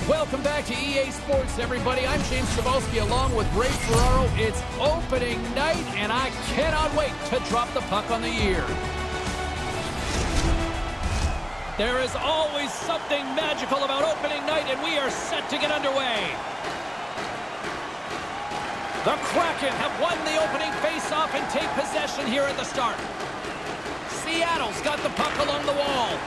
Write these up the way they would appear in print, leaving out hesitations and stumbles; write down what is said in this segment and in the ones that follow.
Welcome back to EA Sports, everybody. I'm James Cebulski along with Ray Ferraro. It's opening night, and I cannot wait to drop the puck on the year. There is always something magical about opening night, and we are set to get underway. The Kraken have won the opening faceoff and take possession here at the start. Seattle's got the puck along the wall.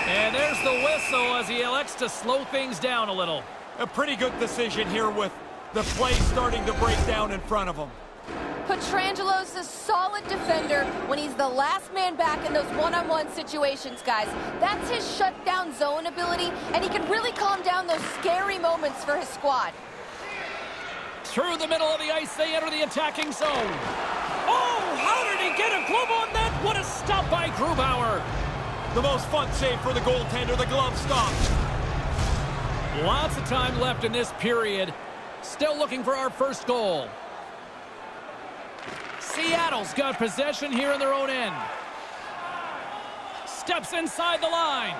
And there's the whistle as he elects to slow things down a little. A pretty good decision here with the play starting to break down in front of him. Petrangelo a solid defender when he's the last man back in those one-on-one situations, guys. That's his shutdown zone ability, and he can really calm down those scary moments for his squad. Through the middle of the ice, they enter the attacking zone. Oh, how did he get a glove on that? What a stop by Grubauer. The most fun save for the goaltender, the glove stop. Lots of time left in this period. Still looking for our first goal. Seattle's got possession here in their own end. Steps inside the line.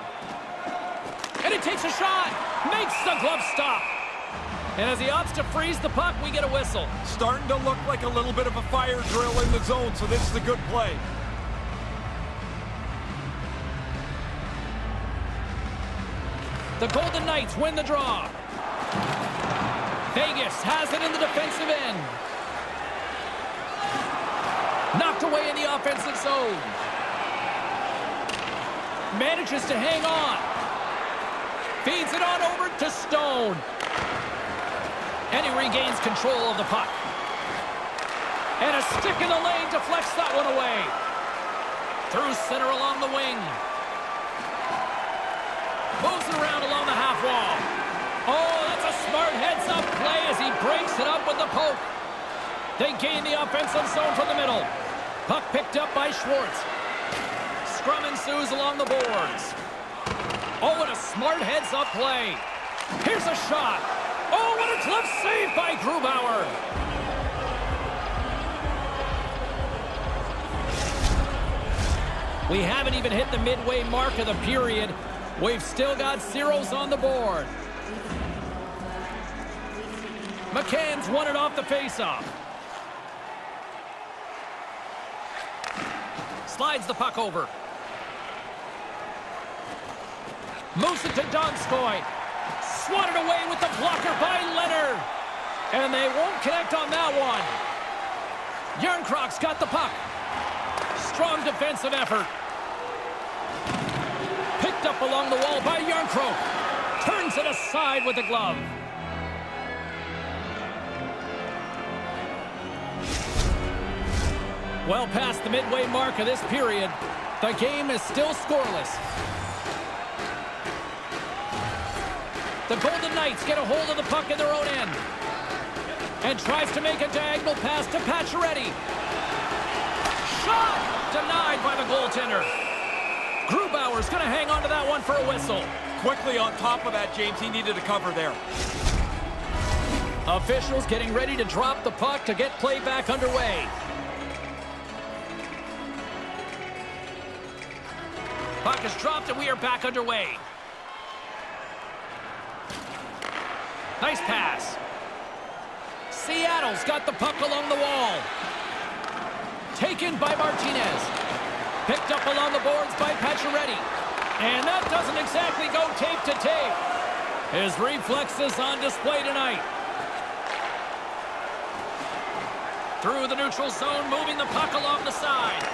And he takes a shot. Makes the glove stop. And as he opts to freeze the puck, we get a whistle. Starting to look like a little bit of a fire drill in the zone, so this is a good play. The Golden Knights win the draw. Vegas has it in the defensive end. Knocked away in the offensive zone. Manages to hang on. Feeds it on over to Stone. And he regains control of the puck. And a stick in the lane deflects that one away. Through center along the wing. Moves it around along the half wall. Oh, that's a smart heads-up play as he breaks it up with the poke. They gain the offensive zone from the middle. Puck picked up by Schwartz. Scrum ensues along the boards. Oh, and a smart heads-up play. Here's a shot. Oh, what a glove save by Grubauer. We haven't even hit the midway mark of the period. We've still got zeros on the board. McCann's won it off the faceoff. Slides the puck over. Moves it to Donskoy. Swatted away with the blocker by Leonard. And they won't connect on that one. Järnkrok's got the puck. Strong defensive effort. Picked up along the wall by Järnkrok. Turns it aside with the glove. Well past the midway mark of this period, the game is still scoreless. The Golden Knights get a hold of the puck in their own end. And tries to make a diagonal pass to Pacioretty. Shot! Denied by the goaltender. Grubauer's going to hang on to that one for a whistle. Quickly on top of that, James, he needed a cover there. Officials getting ready to drop the puck to get play back underway. Puck is dropped and we are back underway. Nice pass. Seattle's got the puck along the wall. Taken by Martinez. Picked up along the boards by Pacioretty. And that doesn't exactly go tape to tape. His reflexes on display tonight. Through the neutral zone, moving the puck along the side.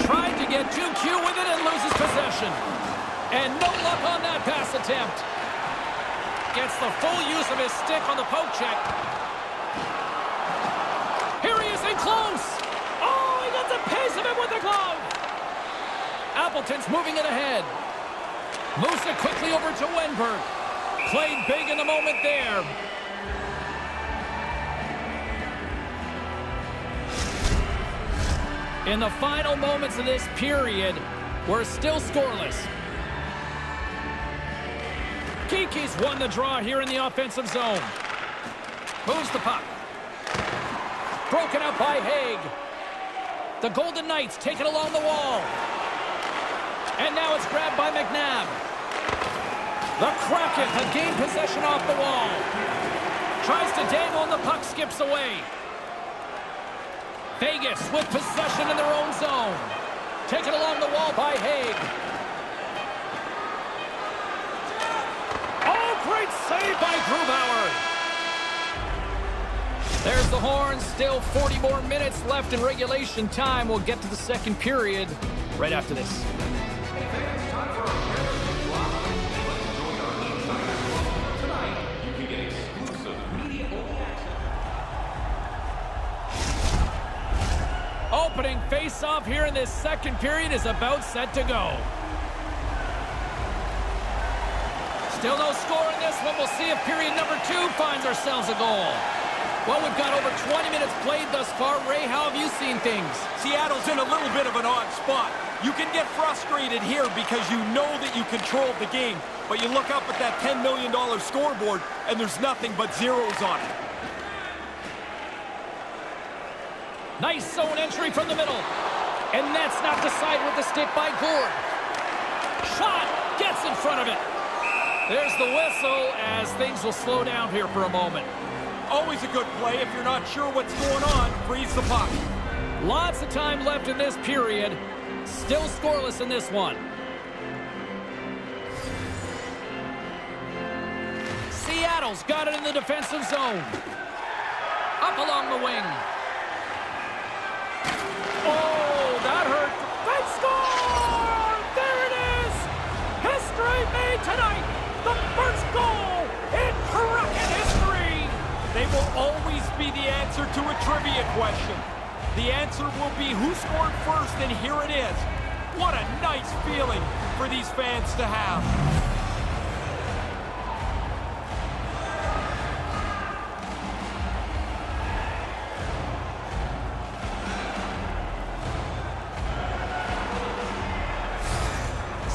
Tried to get 2Q with it and loses possession. And no luck on that pass attempt. Gets the full use of his stick on the poke check. Here he is in close. Oh, he gets a piece of it with the glove. Appleton's moving it ahead. Moves it quickly over to Wenberg. Played big in the moment there. In the final moments of this period, we're still scoreless. Kiki's won the draw here in the offensive zone. Moves the puck. Broken up by Haig. The Golden Knights take it along the wall. And now it's grabbed by McNabb. The Kraken have gained possession off the wall. Tries to dangle and the puck skips away. Vegas with possession in their own zone. Taken along the wall by Haig. Oh, great save by Grubauer. There's the horn. Still 40 more minutes left in regulation time. We'll get to the second period right after this. Opening face-off here in this second period is about set to go. Still no score in this one. We'll see if period number 2 finds ourselves a goal. Well, we've got over 20 minutes played thus far. Ray, how have you seen things? Seattle's in a little bit of an odd spot. You can get frustrated here because you know that you controlled the game, but you look up at that $10 million scoreboard, and there's nothing but zeros on it. Nice zone entry from the middle. And that's knocked aside with the stick by Gourde. Shot gets in front of it. There's the whistle as things will slow down here for a moment. Always a good play. If you're not sure what's going on, freeze the puck. Lots of time left in this period. Still scoreless in this one. Seattle's got it in the defensive zone. Up along the wing. Oh, that hurt. They score! There it is! History made tonight! The first goal in Kraken history! They will always be the answer to a trivia question. The answer will be who scored first, and here it is. What a nice feeling for these fans to have.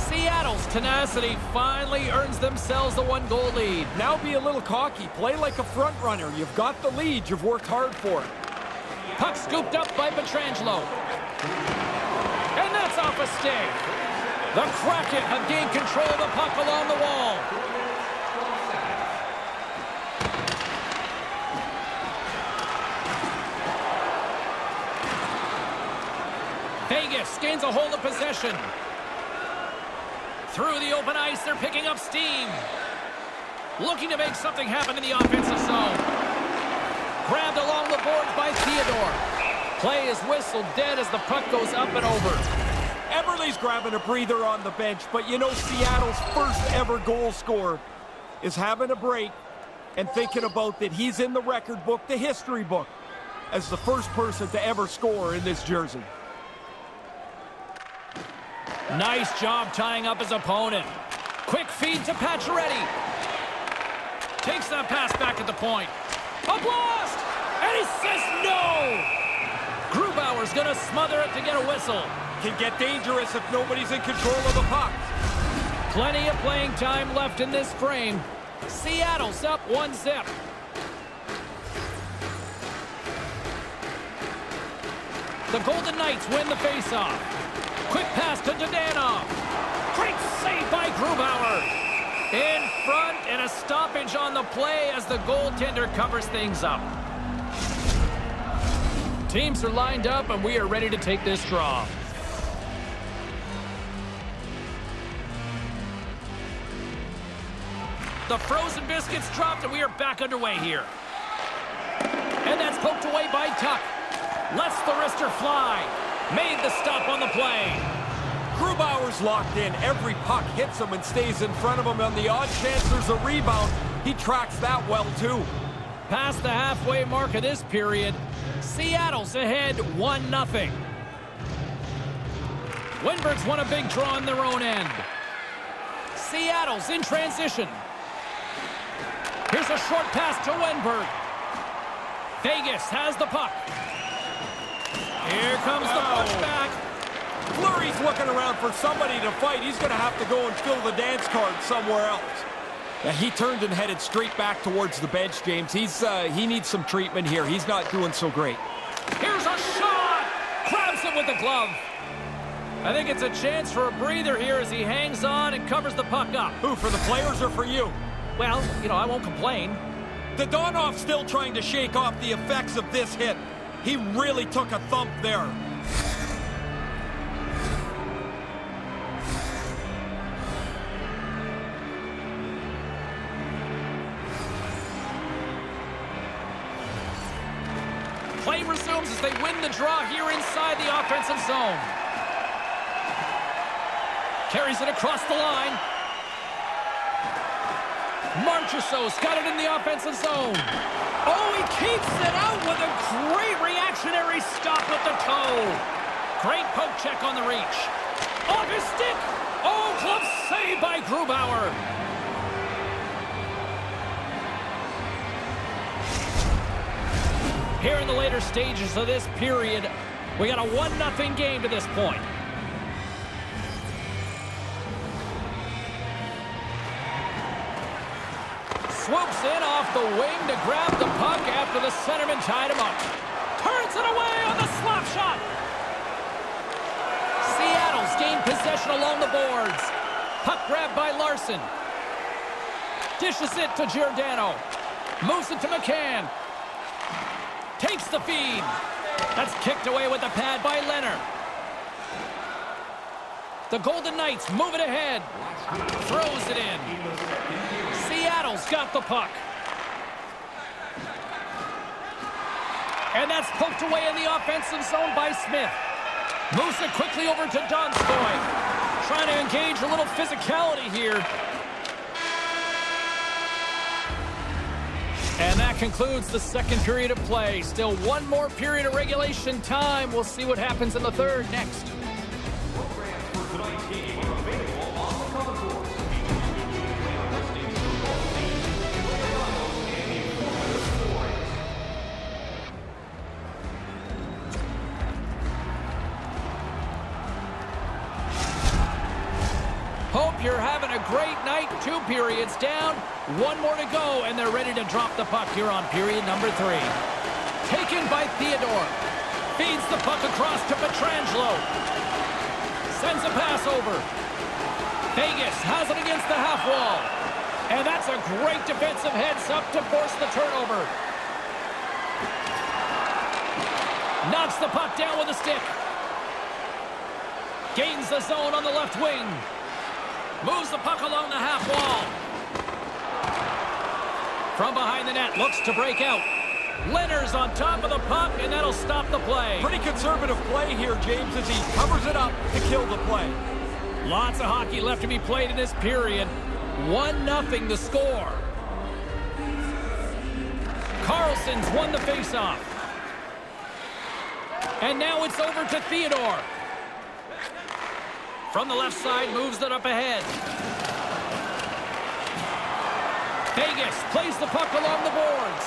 Seattle's tenacity finally earns themselves the 1-goal lead. Now be a little cocky. Play like a front runner. You've got the lead. You've worked hard for it. Puck scooped up by Pietrangelo. And that's off a stick. The Kraken have gained control of the puck along the wall. Vegas gains a hold of possession. Through the open ice, they're picking up steam. Looking to make something happen in the offensive zone. Grabbed along the boards by Theodore. Play is whistled dead as the puck goes up and over. Eberle's grabbing a breather on the bench, but you know Seattle's first ever goal scorer is having a break and thinking about that he's in the record book, the history book, as the first person to ever score in this jersey. Nice job tying up his opponent. Quick feed to Pacioretty. Takes that pass back at the point. A blast! And he says no! Grubauer's gonna smother it to get a whistle. Can get dangerous if nobody's in control of the puck. Plenty of playing time left in this frame. Seattle's up 1-0. The Golden Knights win the faceoff. Quick pass to Dadonov. Great save by Grubauer. In front and a stoppage on the play as the goaltender covers things up. Teams are lined up and we are ready to take this draw. The frozen biscuits dropped and we are back underway here. And that's poked away by Tuck. Lets the wrister fly. Made the stop on the play. Grubauer's locked in. Every puck hits him and stays in front of him. On the odd chance there's a rebound, he tracks that well too. Past the halfway mark of this period, Seattle's ahead 1-0. Windberg's won a big draw on their own end. Seattle's in transition. Here's a short pass to Windberg. Vegas has the puck. Here comes the pushback. Fleury's looking around for somebody to fight. He's going to have to go and fill the dance card somewhere else. Yeah, he turned and headed straight back towards the bench, James. He needs some treatment here. He's not doing so great. Here's a shot! Grabs it with the glove. I think it's a chance for a breather here as he hangs on and covers the puck up. Who, for the players or for you? Well, you know, I won't complain. Donovan still trying to shake off the effects of this hit. He really took a thump there. Play resumes as they win the draw here inside the offensive zone. Carries it across the line. Marchessault's got it in the offensive zone. Oh, he keeps it out with a great reactionary stop with the toe. Great poke check on the reach. Off his stick. Oh, glove save by Grubauer. Here in the later stages of this period, we got a 1-0 game to this point. Swoops in off the wing to grab the puck after the centerman tied him up. Turns it away on the slap shot. Seattle's gained possession along the boards. Puck grabbed by Larson. Dishes it to Giordano. Moves it to McCann. Takes the feed. That's kicked away with the pad by Leonard. The Golden Knights move it ahead. Throws it in. Seattle's got the puck. And that's poked away in the offensive zone by Smith. Moves it quickly over to Donskoy. Trying to engage a little physicality here. And that concludes the second period of play. Still one more period of regulation time. We'll see what happens in the third next. Hope you're having a great night. 2 periods down, 1 more to go, and they're ready to drop the puck here on period number 3. Taken by Theodore. Feeds the puck across to Pietrangelo. Sends a pass over. Vegas has it against the half wall. And that's a great defensive heads-up to force the turnover. Knocks the puck down with a stick. Gains the zone on the left wing. Moves the puck along the half wall. From behind the net, looks to break out. Leonard's on top of the puck, and that'll stop the play. Pretty conservative play here, James, as he covers it up to kill the play. Lots of hockey left to be played in this period. 1-0 the score. Carlson's won the faceoff. And now it's over to Theodore. From the left side, moves it up ahead. Vegas plays the puck along the boards.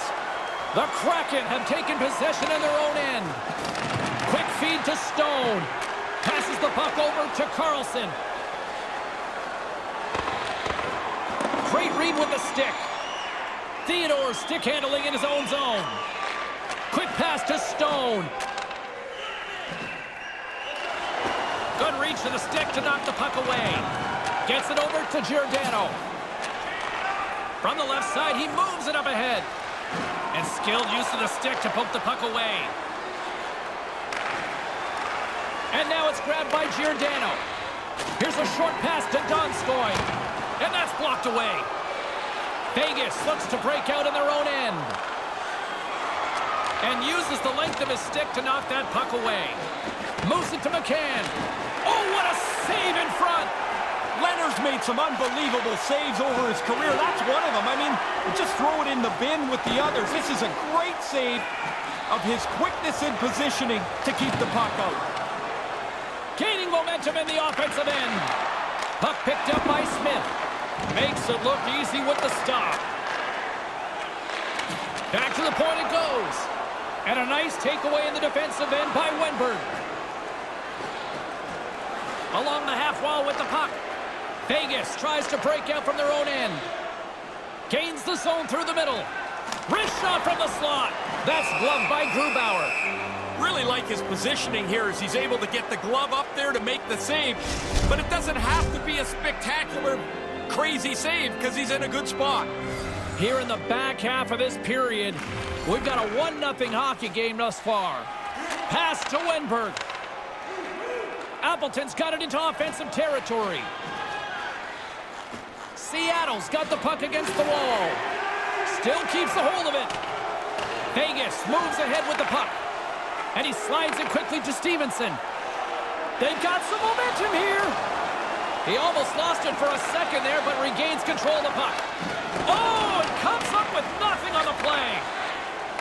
The Kraken have taken possession in their own end. Quick feed to Stone. Passes the puck over to Carlson. Great read with the stick. Theodore stick handling in his own zone. Quick pass to Stone. Good reach to the stick to knock the puck away. Gets it over to Giordano. From the left side, he moves it up ahead. And skilled use of the stick to poke the puck away. And now it's grabbed by Giordano. Here's a short pass to Donskoy. And that's blocked away. Vegas looks to break out in their own end. And uses the length of his stick to knock that puck away. Moves it to McCann. Oh, what a save in front! Leonard's made some unbelievable saves over his career. That's one of them. I mean, just throw it in the bin with the others. This is a great save of his quickness in positioning to keep the puck out. Gaining momentum in the offensive end. Puck picked up by Smith. Makes it look easy with the stop. Back to the point it goes. And a nice takeaway in the defensive end by Wenberg. Along the half wall with the puck. Vegas tries to break out from their own end. Gains the zone through the middle. Wrist shot from the slot. That's gloved by Grubauer. Really like his positioning here as he's able to get the glove up there to make the save. But it doesn't have to be a spectacular, crazy save because he's in a good spot. Here in the back half of this period, we've got a 1-0 hockey game thus far. Pass to Wenberg. Appleton's got it into offensive territory. Seattle's got the puck against the wall. Still keeps a hold of it. Vegas moves ahead with the puck. And he slides it quickly to Stevenson. They've got some momentum here. He almost lost it for a second there, but regains control of the puck. Oh, and comes up with nothing on the play.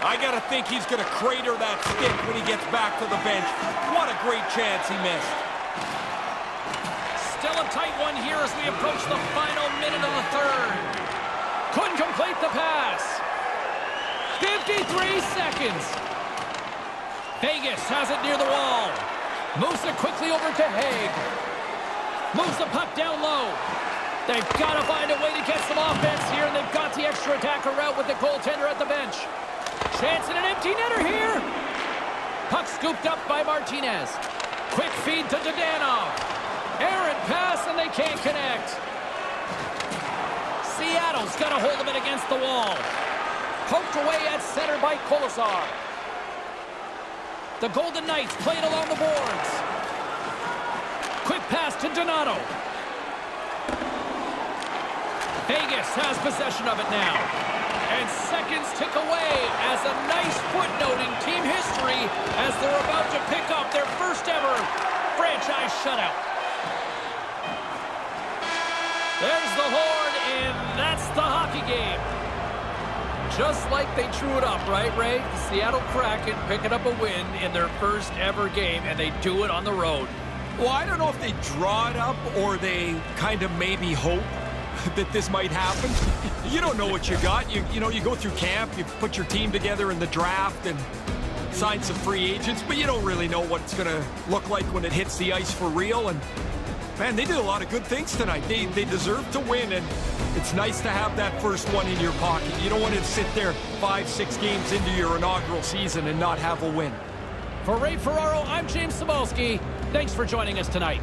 I got to think he's going to crater that stick when he gets back to the bench. What a great chance he missed. Still a tight one here as we approach the final minute of the third. Couldn't complete the pass. 53 seconds. Vegas has it near the wall. Moves it quickly over to Haig. Moves the puck down low. They've got to find a way to get some offense here, and they've got the extra attacker route with the goaltender at the bench. Chance at an empty netter here. Puck scooped up by Martinez. Quick feed to Dadonov. Errant pass, and they can't connect. Seattle's got a hold of it against the wall. Poked away at center by Kolesar. The Golden Knights play it along the boards. Quick pass to Donato. Vegas has possession of it now. And seconds tick away as a nice footnoting team history as they're about to pick up their first ever franchise shutout. There's the horn, and that's the hockey game. Just like they drew it up, right, Ray? The Seattle Kraken picking up a win in their first ever game, and they do it on the road. Well, I don't know if they draw it up or they kind of maybe hope that this might happen. You don't know what you got. You know, you go through camp, you put your team together in the draft and sign some free agents, but you don't really know what it's going to look like when it hits the ice for real. And man, they did a lot of good things tonight. They deserve to win, and it's nice to have that first one in your pocket. You don't want to sit there 5-6 games into your inaugural season and not have a win. For Ray Ferraro, I'm James Cybulski. Thanks for joining us tonight.